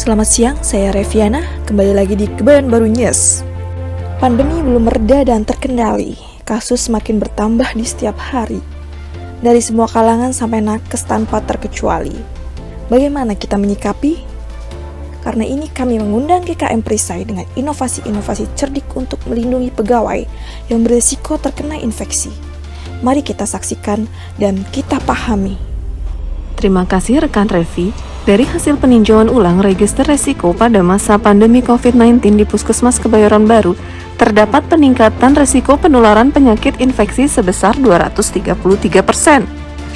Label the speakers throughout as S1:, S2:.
S1: selamat siang, saya Reviana, kembali lagi di Kebayoran Baru News. Pandemi belum mereda dan terkendali, kasus semakin bertambah di setiap hari. Dari semua kalangan sampai nakes tanpa terkecuali. Bagaimana kita menyikapi? Karena ini kami mengundang GKM Perisai dengan inovasi-inovasi cerdik untuk melindungi pegawai yang beresiko terkena infeksi. Mari kita saksikan dan kita pahami.
S2: Terima kasih rekan Revi. Dari hasil peninjauan ulang register resiko pada masa pandemi COVID-19 di Puskesmas Kebayoran Baru, terdapat peningkatan resiko penularan penyakit infeksi sebesar 233%.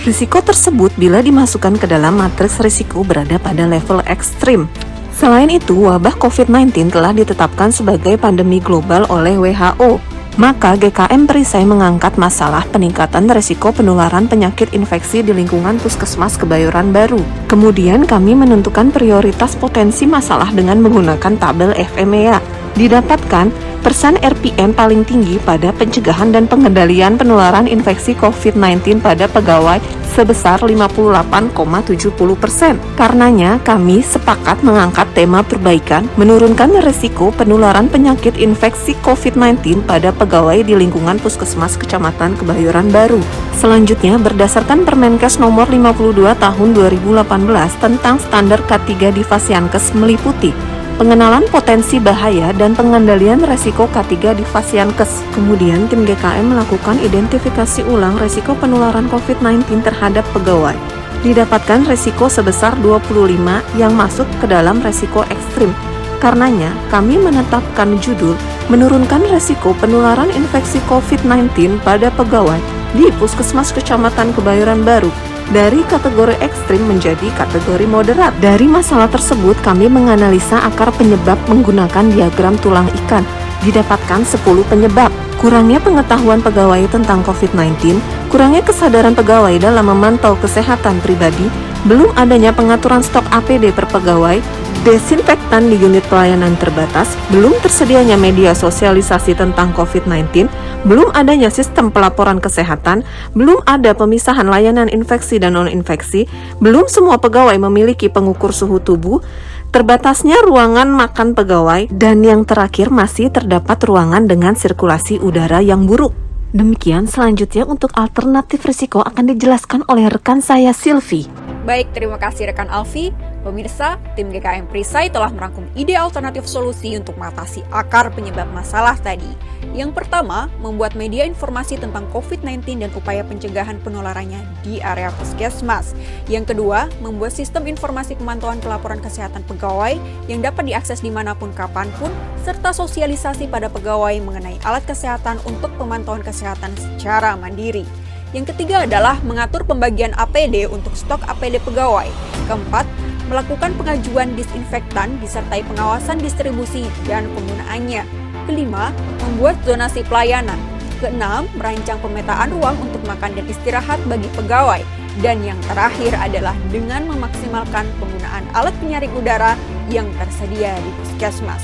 S2: Risiko tersebut bila dimasukkan ke dalam matriks risiko berada pada level ekstrim. Selain itu, wabah COVID-19 telah ditetapkan sebagai pandemi global oleh WHO. Maka GKM Perisai mengangkat masalah peningkatan risiko penularan penyakit infeksi di lingkungan Puskesmas Kebayoran Baru. Kemudian kami menentukan prioritas potensi masalah dengan menggunakan tabel FMEA. Didapatkan persen RPM paling tinggi pada pencegahan dan pengendalian penularan infeksi COVID-19 pada pegawai sebesar 58,70%. Karenanya, kami sepakat mengangkat tema perbaikan, menurunkan risiko penularan penyakit infeksi COVID-19 pada pegawai di lingkungan Puskesmas Kecamatan Kebayoran Baru. Selanjutnya, berdasarkan Permenkes nomor 52 tahun 2018 tentang standar K3 di Fasiankes meliputi pengenalan potensi bahaya dan pengendalian resiko K3 di Fasiankes. Kemudian tim GKM melakukan identifikasi ulang resiko penularan COVID-19 terhadap pegawai. Didapatkan resiko sebesar 25 yang masuk ke dalam resiko ekstrim. Karenanya, kami menetapkan judul menurunkan resiko penularan infeksi COVID-19 pada pegawai di Puskesmas Kecamatan Kebayoran Baru dari kategori ekstrim menjadi kategori moderat. Dari masalah tersebut, kami menganalisa akar penyebab menggunakan diagram tulang ikan. Didapatkan 10 penyebab. Kurangnya pengetahuan pegawai tentang COVID-19, kurangnya kesadaran pegawai dalam memantau kesehatan pribadi, belum adanya pengaturan stok APD per pegawai, desinfektan di unit pelayanan terbatas, belum tersedianya media sosialisasi tentang COVID-19, belum adanya sistem pelaporan kesehatan, belum ada pemisahan layanan infeksi dan non-infeksi, belum semua pegawai memiliki pengukur suhu tubuh, terbatasnya ruangan makan pegawai, dan yang terakhir masih terdapat ruangan dengan sirkulasi udara yang buruk. Demikian, selanjutnya untuk alternatif risiko akan dijelaskan oleh rekan saya Silvi.
S3: Baik, terima kasih rekan Alfi. Pemirsa, tim GKM Perisai telah merangkum ide alternatif solusi untuk mengatasi akar penyebab masalah tadi. Yang pertama, membuat media informasi tentang COVID-19 dan upaya pencegahan penularannya di area puskesmas. Yang kedua, membuat sistem informasi pemantauan pelaporan kesehatan pegawai yang dapat diakses dimanapun kapanpun, serta sosialisasi pada pegawai mengenai alat kesehatan untuk pemantauan kesehatan secara mandiri. Yang ketiga adalah mengatur pembagian APD untuk stok APD pegawai. Keempat, melakukan pengajuan disinfektan disertai pengawasan distribusi dan penggunaannya. Kelima, membuat zonasi pelayanan. Keenam, merancang pemetaan ruang untuk makan dan istirahat bagi pegawai. Dan yang terakhir adalah dengan memaksimalkan penggunaan alat penyaring udara yang tersedia di puskesmas.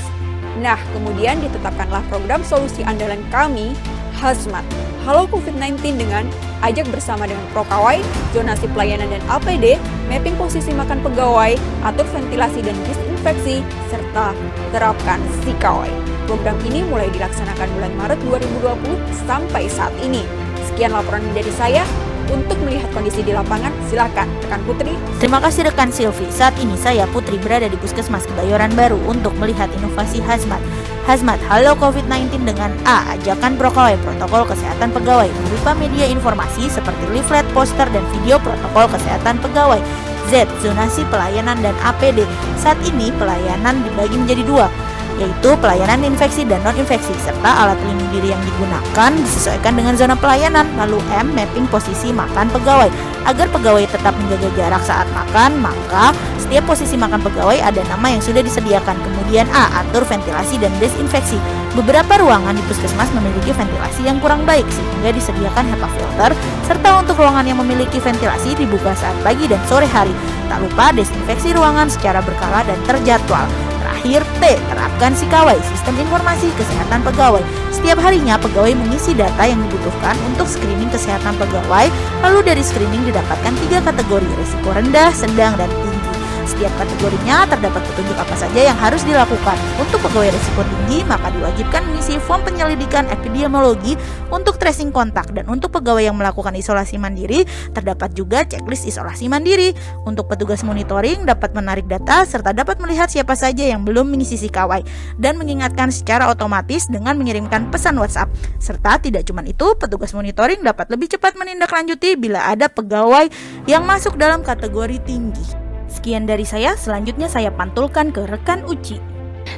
S3: Nah, kemudian ditetapkanlah program solusi andalan kami, Hazmat. Halo COVID-19 dengan ajak bersama dengan Prokawai, zonasi pelayanan dan APD, mapping posisi makan pegawai, atur ventilasi dan disinfeksi, serta terapkan Sikawai. Program ini mulai dilaksanakan bulan Maret 2020 sampai saat ini. Sekian laporan dari saya. Untuk melihat kondisi di lapangan, silakan rekan Putri.
S4: Terima kasih rekan Silvi. Saat ini saya Putri berada di Puskesmas Kebayoran Baru untuk melihat inovasi Hazmat. Hazmat, halo COVID-19 dengan A. Ajakan Prokawai protokol kesehatan pegawai berupa media informasi seperti leaflet, poster, dan video protokol kesehatan pegawai. Z. Zonasi pelayanan dan APD. Saat ini pelayanan dibagi menjadi dua, yaitu pelayanan infeksi dan non-infeksi, serta alat pelindung diri yang digunakan disesuaikan dengan zona pelayanan. Lalu M, mapping posisi makan pegawai. Agar pegawai tetap menjaga jarak saat makan, maka setiap posisi makan pegawai ada nama yang sudah disediakan. Kemudian A, atur ventilasi dan desinfeksi. Beberapa ruangan di puskesmas memiliki ventilasi yang kurang baik sehingga disediakan HEPA filter, serta untuk ruangan yang memiliki ventilasi dibuka saat pagi dan sore hari. Tak lupa desinfeksi ruangan secara berkala dan terjadwal. Terakhir, T, terapkan Sikawai, sistem informasi kesehatan pegawai. Setiap harinya pegawai mengisi data yang dibutuhkan untuk screening kesehatan pegawai. Lalu dari screening didapatkan 3 kategori, risiko rendah, sedang, dan tinggi. Setiap kategorinya terdapat petunjuk apa saja yang harus dilakukan. Untuk pegawai risiko tinggi, maka diwajibkan mengisi form penyelidikan epidemiologi untuk tracing kontak. Dan untuk pegawai yang melakukan isolasi mandiri, terdapat juga checklist isolasi mandiri. Untuk petugas monitoring, dapat menarik data serta dapat melihat siapa saja yang belum mengisi sikawai dan mengingatkan secara otomatis dengan mengirimkan pesan WhatsApp. Serta tidak cuma itu, petugas monitoring dapat lebih cepat menindaklanjuti bila ada pegawai yang masuk dalam kategori tinggi. Sekian dari saya, selanjutnya saya pantulkan ke rekan Uci.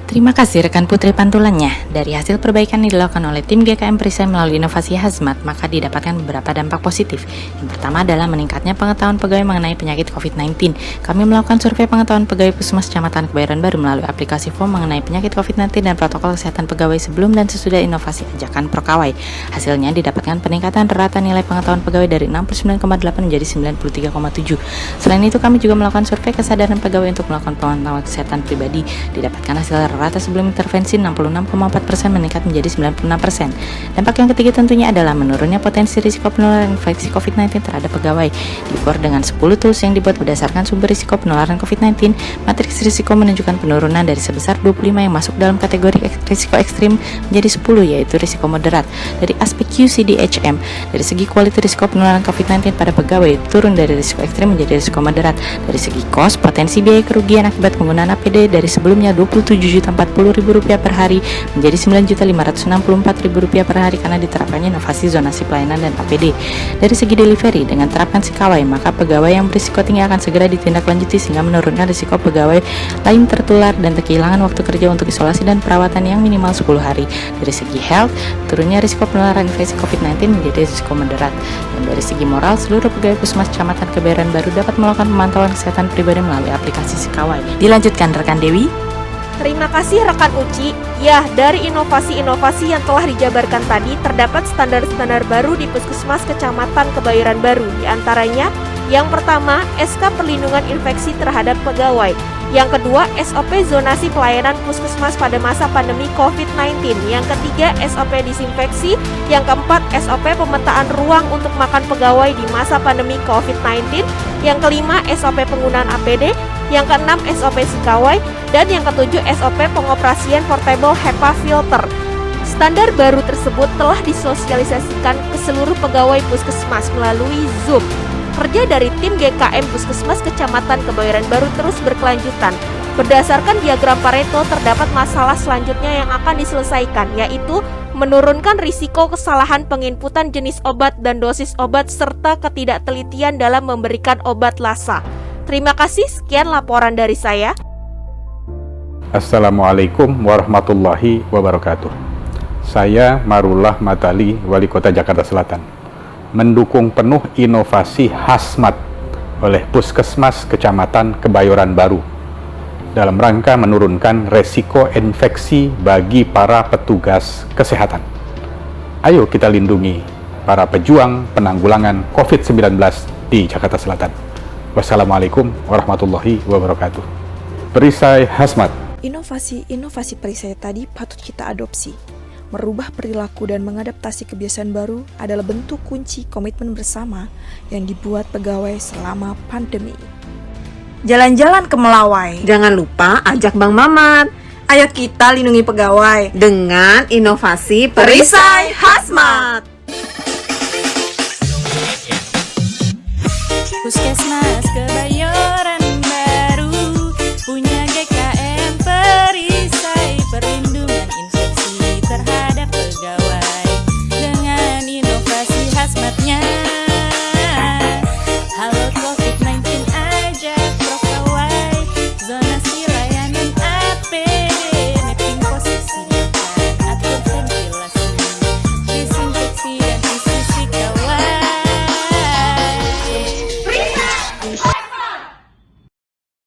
S5: Terima kasih rekan Putri pantulannya. Dari hasil perbaikan yang dilakukan oleh tim GKM Perisai melalui inovasi Hazmat, maka didapatkan beberapa dampak positif. Yang pertama adalah meningkatnya pengetahuan pegawai mengenai penyakit COVID-19. Kami melakukan survei pengetahuan pegawai Puskesmas Kecamatan Kebayoran Baru melalui aplikasi form mengenai penyakit COVID-19 dan protokol kesehatan pegawai sebelum dan sesudah inovasi ajakan Prokawai. Hasilnya didapatkan peningkatan rata nilai pengetahuan pegawai dari 69,8 menjadi 93,7. Selain itu, kami juga melakukan survei kesadaran pegawai untuk melakukan pemantauan kesehatan pribadi. Didapatkan hasil rata sebelum intervensi 66,4% meningkat menjadi 96%. Dampak yang ketiga tentunya adalah menurunnya potensi risiko penularan infeksi COVID-19 terhadap pegawai. Diukur dengan 10 tools yang dibuat berdasarkan sumber risiko penularan COVID-19, matriks risiko menunjukkan penurunan dari sebesar 25 yang masuk dalam kategori risiko ekstrim menjadi 10, yaitu risiko moderat. Dari aspek QCD-HM, dari segi kualitas risiko penularan COVID-19 pada pegawai turun dari risiko ekstrim menjadi risiko moderat. Dari segi cost, potensi biaya kerugian akibat penggunaan APD dari sebelumnya Rp27.040.000 per hari menjadi Rp9.564.000 per hari karena diterapkannya inovasi zonasi pelayanan dan APD. Dari segi delivery, dengan terapkan sikawai, maka pegawai yang berisiko tinggi akan segera ditindaklanjuti sehingga menurunkan risiko pegawai lain tertular dan kehilangan waktu kerja untuk isolasi dan perawatan yang minimal 10 hari. Dari segi health, turunnya risiko penularan infeksi COVID-19 menjadi risiko moderat. Dan dari segi moral, seluruh pegawai Puskesmas Kecamatan Kebayoran Baru dapat melakukan pemantauan kesehatan pribadi melalui aplikasi sikawai. Dilanjutkan rekan Dewi.
S1: Terima kasih rekan Uci. Ya, dari inovasi-inovasi yang telah dijabarkan tadi, terdapat standar-standar baru di Puskesmas Kecamatan Kebayoran Baru. Di antaranya, yang pertama, SK Perlindungan Infeksi terhadap Pegawai. Yang kedua, SOP zonasi pelayanan puskesmas pada masa pandemi COVID-19. Yang ketiga, SOP disinfeksi. Yang keempat, SOP pemetaan ruang untuk makan pegawai di masa pandemi COVID-19. Yang kelima, SOP penggunaan APD. Yang keenam, SOP sikawai. Dan yang ketujuh, SOP pengoperasian portable HEPA filter. Standar baru tersebut telah disosialisasikan ke seluruh pegawai puskesmas melalui Zoom. Kerja dari tim GKM Puskesmas Kecamatan Kebayoran Baru terus berkelanjutan. Berdasarkan diagram Pareto, terdapat masalah selanjutnya yang akan diselesaikan, yaitu menurunkan risiko kesalahan penginputan jenis obat dan dosis obat serta ketidaktelitian dalam memberikan obat LASA. Terima kasih, sekian laporan dari saya.
S6: Assalamualaikum warahmatullahi wabarakatuh. Saya Marullah Matali, Wali Kota Jakarta Selatan, mendukung penuh inovasi Hazmat oleh Puskesmas Kecamatan Kebayoran Baru dalam rangka menurunkan resiko infeksi bagi para petugas kesehatan. Ayo kita lindungi para pejuang penanggulangan COVID-19 di Jakarta Selatan. Wassalamualaikum warahmatullahi wabarakatuh. Perisai Hazmat.
S1: Inovasi-inovasi perisai tadi patut kita adopsi. Merubah perilaku dan mengadaptasi kebiasaan baru adalah bentuk kunci komitmen bersama yang dibuat pegawai selama pandemi.
S7: Jalan-jalan ke Melawai.
S2: Jangan lupa ajak Bang Mamat
S7: Ayo kita lindungi pegawai
S2: dengan inovasi
S7: Perisai Hazmat.
S4: Puskesmas Kebayoran